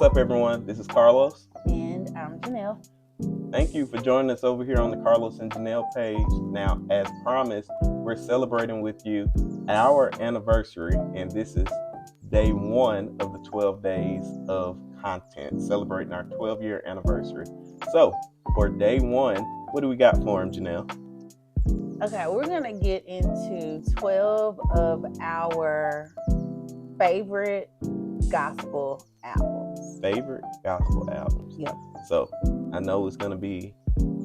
up, everyone? This is Carlos. And I'm Janelle. Thank you for joining us over here on the Carlos and Janelle page. Now, as promised, we're celebrating with you our anniversary, and this is day one of the 12 days of content, celebrating our 12-year anniversary. So, for day one, what do we got for him, Janelle? Okay, we're going to get into 12 of our favorite gospel albums. Favorite gospel albums. Yep. So I know it's going to be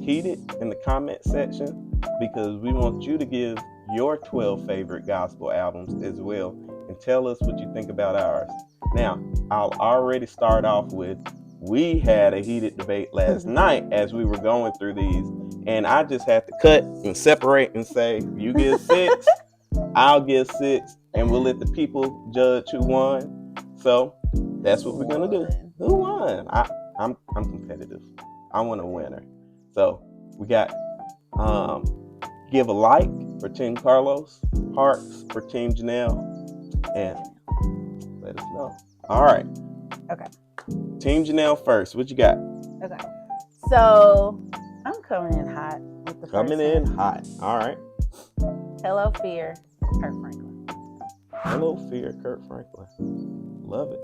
heated in the comment section because we want you to give your 12 favorite gospel albums as well and tell us what you think about ours. Now, I'll already start off with, we had a heated debate last night as we were going through these, and I just had to cut and separate and say, you give 6, I'll give 6, and we'll let the people judge who won. So that's what we're gonna do. Who won? I'm competitive. I want a winner. So we got give a like for Team Carlos, hearts for Team Janelle, and let us know. All right. Okay. Team Janelle first. What you got? Okay. So I'm coming in hot with the Coming first in one. hot. All right. Hello, Fear, Kurt Franklin. Hello, Fear, Kurt Franklin. Love it.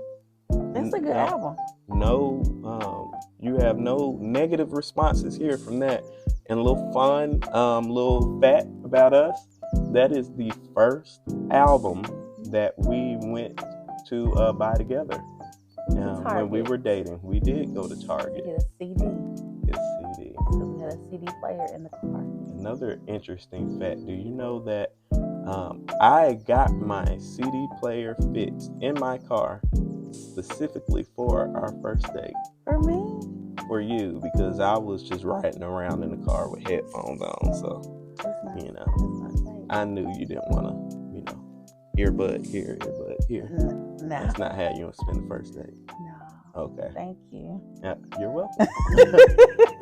That's a good album. No, you have no negative responses here from that. And a little fun, little fact about us, that is the first album that we went to buy together. When we were dating, we did go to Target. Get a CD. Get a CD. We had a CD player in the car. Another interesting fact, do you know that I got my CD player fixed in my car specifically for our first date? For me? For you, because I was just riding around in the car with headphones on, so That's not I knew you didn't want to, earbud here, earbud here. No. That's not how you want to spend the first date. No. Okay. Thank you. Yeah, you're welcome.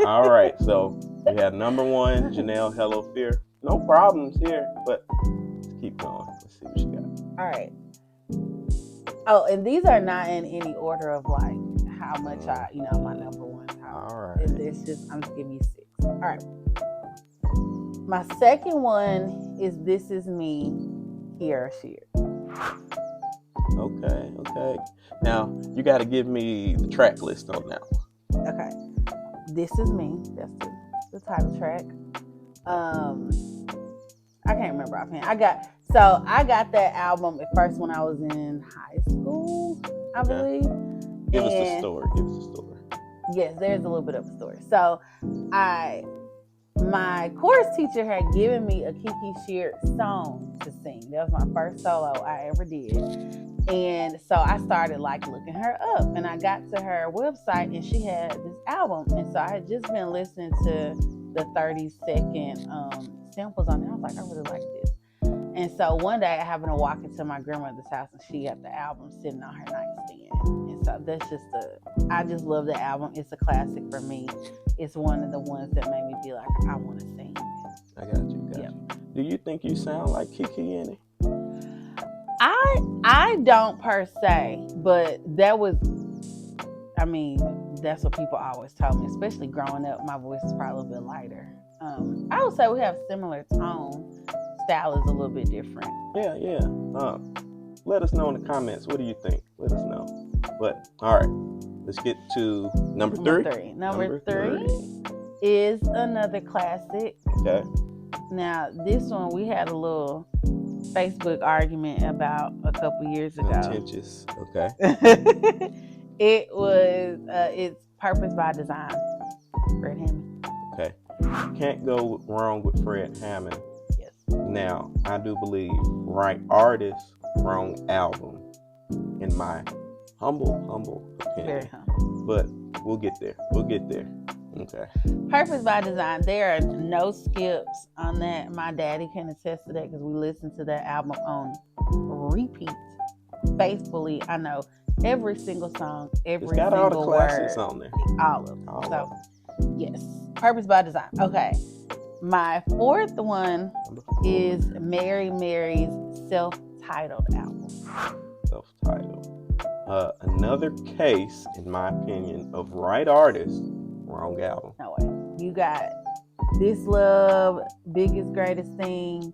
All right, so we have number 1, Janelle, Hello Fear. No problems here, but let's keep going. Let's see what you got. All right. Oh, and these are not in any order of like how much my number one. All right. It's just, I'm just giving you 6. All right. My second one is This Is Me, Kiara Shear. Okay. Now, you got to give me the track list on that one. Okay. This Is Me. That's the title track. I can't remember offhand. I got that album at first when I was in high school, I believe. Give us the story. Yes, there's a little bit of a story. So, my chorus teacher had given me a Kiki Sheard song to sing. That was my first solo I ever did. And so I started looking her up, and I got to her website and she had this album. And so I had just been listening to the 30-second samples on it. I was like, I really like this. And so one day I happened to walk into my grandmother's house and she had the album sitting on her nightstand. And so that's just I just love the album. It's a classic for me. It's one of the ones that made me be like, I want to sing. I got you. Do you think you sound like Kiki in it? I don't per se, but that's what people always told me, especially growing up. My voice is probably a little bit lighter. I would say we have similar tone. Style is a little bit different. Yeah. Let us know in the comments. What do you think? Let us know. But all right, let's get to number 3. Number three is another classic. Okay. Now, this one we had a little Facebook argument about a couple years ago. Contentious. Okay. It's Purpose by Design. Fred Hammond. Okay. Can't go wrong with Fred Hammond. Yes. Now, I do believe right artist, wrong album, in my humble opinion. Very humble. But we'll get there. Okay. Purpose by Design. There are no skips on that. My daddy can attest to that because we listened to that album on repeat faithfully. I know every single song, every it's got single all the classics word, on there. all of them. Yes, Purpose by Design. Okay, my fourth one is Mary Mary's self-titled album. Self-titled. Another case, in my opinion, of right artist, wrong album. No way. You got This Love, Biggest Greatest Thing.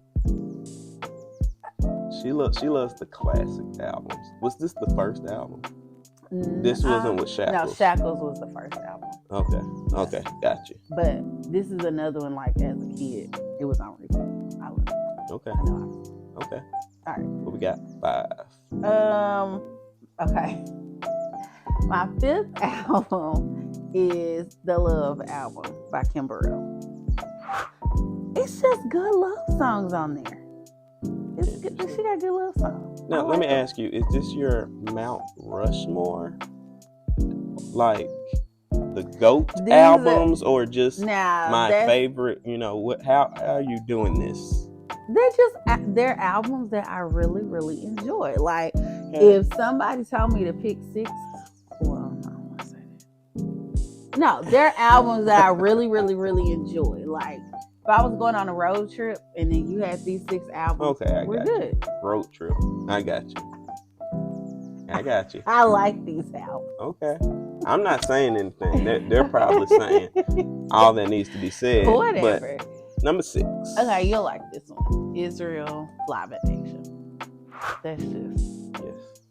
She loves the classic albums. Was this the first album? This wasn't with Shackles. No, Shackles was the first album. Okay, got you. But this is another one, like, as a kid, it was on repeat. I love it. Okay. Okay. All right. What we got? 5. Okay. My 5th album is the Love album by Kim Burrell. It's just good love songs on there. She got good love songs. Now, let me ask you, is this your Mount Rushmore? Like the GOAT albums, or just my favorite, how are you doing this? They're just their albums that I really, really enjoy. Like, if somebody told me to pick 6, well, no, I don't want to say that. No, they're albums that I really, really, really enjoy. Like, if I was going on a road trip and then you had these 6 albums, we're good. Road trip. I got you. I like these albums. Okay. I'm not saying anything. They're probably saying all that needs to be said. Whatever. But number 6. Okay, you'll like this one. Israel, Fly Back Nation. That's just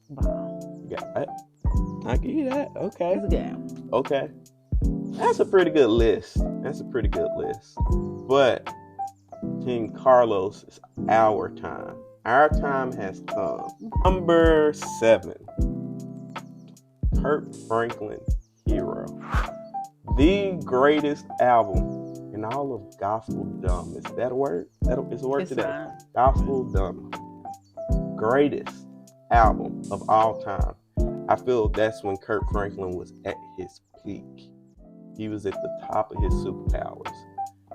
bomb. Yeah, I give you that. Okay. It's a good album. Okay. That's a pretty good list. But King Carlos, is our time. Our time has come. Number 7. Kirk Franklin, Hero. The greatest album in all of gospel-dom. Is that a word? It's a word today. Fine. Gospel-dom. Greatest album of all time. I feel that's when Kirk Franklin was at his peak. He was at the top of his superpowers.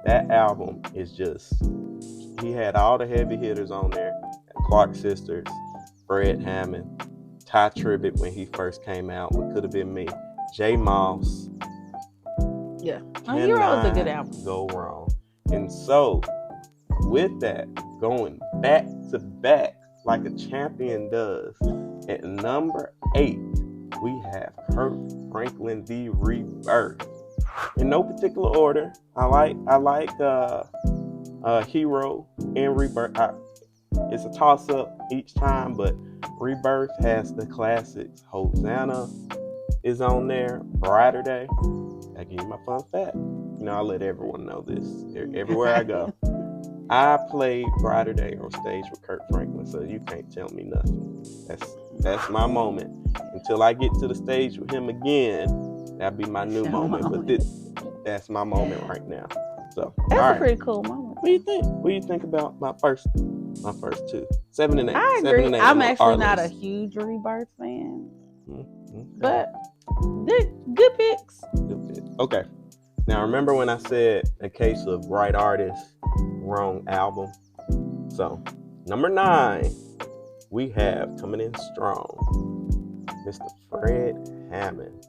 That album is just, he had all the heavy hitters on there. Clark Sisters, Fred Hammond, Ty Tribbett when he first came out, What Could Have Been Me, J Moss. Yeah. Hero is a good album. Go wrong. And so, with that, going back to back like a champion does, at number 8, we have Kirk Franklin, The Rebirth. In no particular order. I like Hero and Rebirth. It's a toss-up each time, but Rebirth has the classics. Hosanna is on there. Brighter Day. I give you my fun fact. I let everyone know this. Everywhere I go. I played Brighter Day on stage with Kirk Franklin, so you can't tell me nothing. That's my moment. Until I get to the stage with him again, that'll be my new moment. But that's my moment right now. So that's a pretty cool moment. What do you think? What do you think about my first 2? 7 and 8. I agree. 7 and 8 I'm actually not a huge Rebirth fan, but good picks. Okay. Now remember when I said a case of right artist, wrong album? So number 9, we have coming in strong, Mr. Fred Hammond.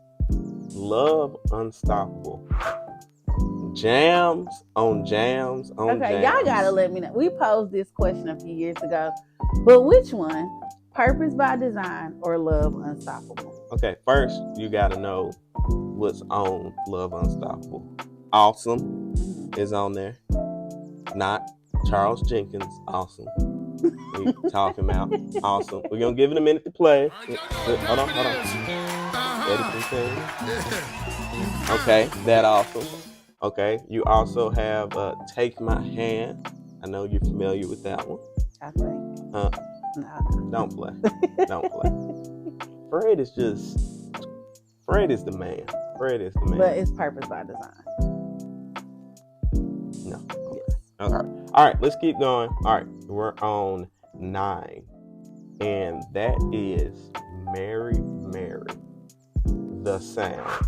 Love Unstoppable. Jams on jams. Okay, y'all gotta let me know. We posed this question a few years ago, but which one? Purpose by Design or Love Unstoppable? Okay, first you gotta know what's on Love Unstoppable. Awesome is on there. Not Charles Jenkins. Awesome. We talking about Awesome. We're gonna give it a minute to play. Hold on. Okay, that Awesome. Okay, you also have Take My Hand. I know you're familiar with that one. I think. No. Don't play. Fred is the man. But it's Purpose by Design. No. Okay. Yes. Okay. All right, let's keep going. All right, we're on 9. And that is Mary, The Sound.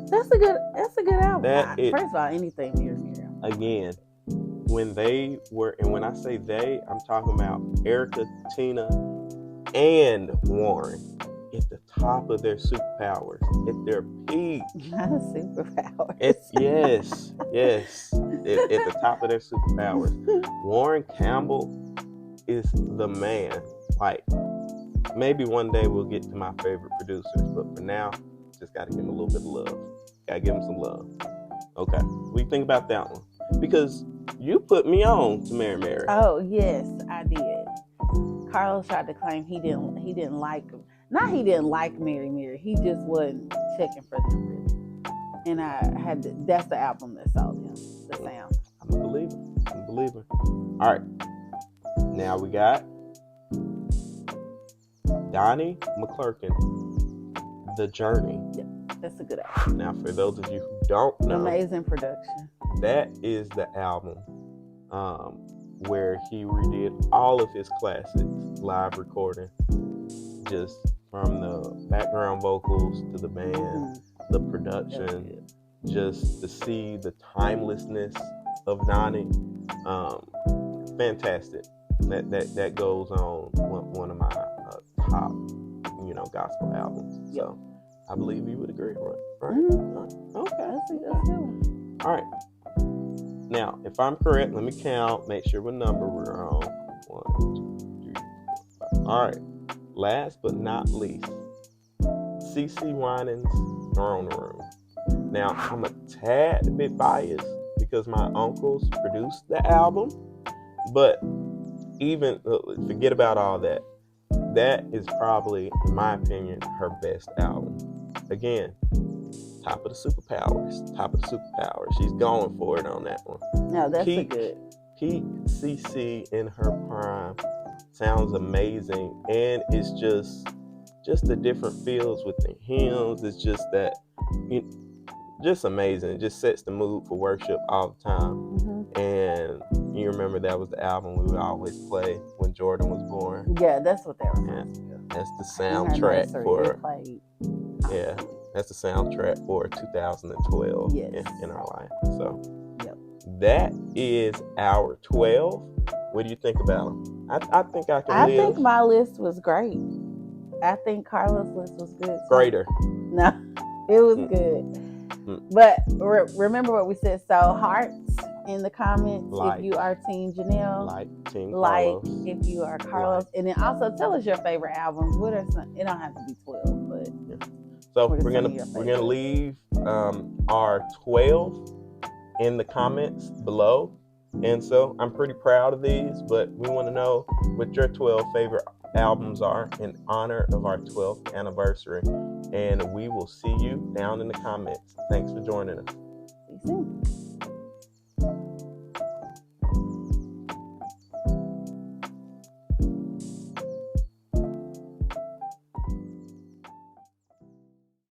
That's a good album. First of all, anything Mary. Again, when they were, and when I say they, I'm talking about Erica, Tina, and Warren at the top of their superpowers, at their peak. Not a superpower. Yes. At the top of their superpowers. Warren Campbell is the man. Like, maybe one day we'll get to my favorite producers, but for now, just got to give them a little bit of love. Got to give them some love. Okay, what do you think about that one? Because you put me on to Mary Mary. Oh yes, I did. Carlos tried to claim he didn't like him. Not he didn't like Mary Mary. He just wasn't checking for them really. And that's the album that sold him. The sound. I'm a believer. All right. Now we got Donnie McClurkin, The Journey. Yeah, that's a good album. Now, for those of you who don't know, amazing production. That is the album where he redid all of his classics, live recording, just from the background vocals to the band, the production, just to see the timelessness of Donnie. Fantastic. That goes on one of my top, gospel albums. So I believe you would agree, right? Mm-hmm. Okay. That's a good one. All right. Now, if I'm correct, let me count, make sure what number we're on. 1, 2, 3, 4, 5. All right. Last but not least, CeCe Winans, Throne Room. Now, I'm a tad bit biased because my uncles produced the album, but even forget about all that. That is probably, in my opinion, her best album. Again, top of the superpowers. She's going for it on that one. No, that's a good. Peak CeCe in her prime sounds amazing, and it's just the different feels with the hymns. It's just that, just amazing. It just sets the mood for worship all the time. Mm-hmm. And you remember that was the album we would always play when Jordan was born. Yeah, that's what that was. That's the soundtrack for. Yeah. That's the soundtrack for 2012 in our life. So that is our 12. What do you think about them? I think I can live. I think my list was great. I think Carlos' list was good too. Greater. No, it was good. But remember what we said. So hearts in the comments if you are Team Janelle. Team Carlos. If you are Carlos. And then also tell us your favorite albums. What are some? It don't have to be 12, but so we're gonna leave our 12 in the comments below. And so I'm pretty proud of these, but we want to know what your 12 favorite albums are in honor of our 12th anniversary. And we will see you down in the comments. Thanks for joining us. See you soon.